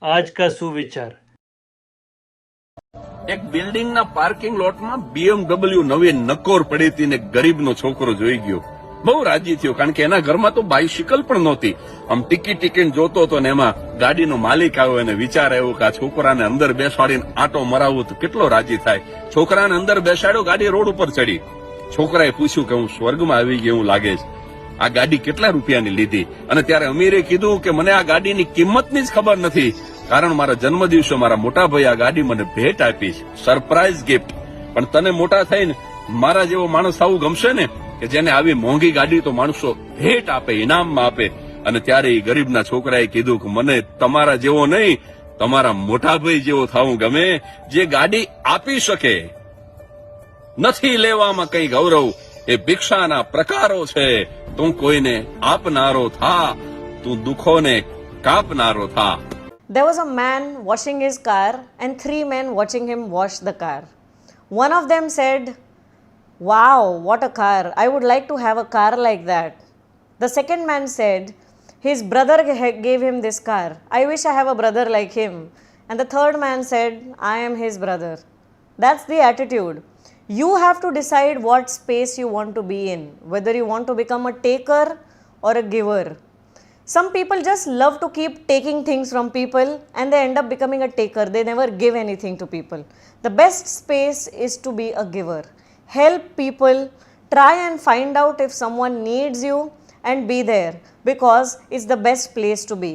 आज का सुविचार। એક બિલ્ડિંગના પાર્કિંગ લોટમાં BMW નવી નકોર પડી હતી ને ગરીબનો છોકરો જોઈ ગયો. બહુ રાજી થયો, કારણ કે એના ઘરમાં તો બાઇસિકલ પણ નહોતી. આમ ટીકી જોતો હતો ને એમાં ગાડીનો માલિક આવ્યો અને વિચાર આવ્યો કે આ છોકરાને અંદર બેસાડીને આંટો મરાવું તો કેટલો રાજી થાય. છોકરાને અંદર બેસાડ્યો, ગાડી રોડ ઉપર ચડી. છોકરાએ પૂછ્યું કે હું સ્વર્ગમાં આવી ગયો એવું લાગે છે. આ ગાડી કેટલા રૂપિયાની લીધી? અને ત્યારે અમીરે કીધું કે મને આ ગાડીની કિંમતની જ ખબર નથી, કારણ મારા જન્મદિવસે મારા મોટા ભાઈ આ ગાડી મને ભેટ આપી છે, સરપ્રાઇઝ ગિફ્ટ. પણ તને મોટા થઈને મારા જેવો માણસ આવું ગમશે ને, કે જેને આવી મોંઘી ગાડી તો માણસો ભેટ આપે, ઇનામમાં આપે. અને ત્યારે એ ગરીબના છોકરાએ કીધું કે મને તમારા જેવો નહીં, તમારા મોટા ભાઈ જેવો થવું ગમે, જે ગાડી આપી શકે. નથી લેવામાં કઈ ગૌરવ, એ ભિક્ષાના પ્રકારો છે. તું કોઈને આપનારો થા, તું દુઃખોને કાપનારો થા. There was a man washing his car and 3 men watching him wash the car. One of them said, "Wow, what a car. I would like to have a car like that." The second man said, his brother gave him this car. I wish I have a brother like him. And the third man said, I am his brother. That's the attitude. You have to decide what space you want to be in, whether you want to become a taker or a giver. Some people just love to keep taking things from people and they end up becoming a taker. They never give anything to people. The best space is to be a giver. Help people, try and find out if someone needs you and be there, because it's the best place to be.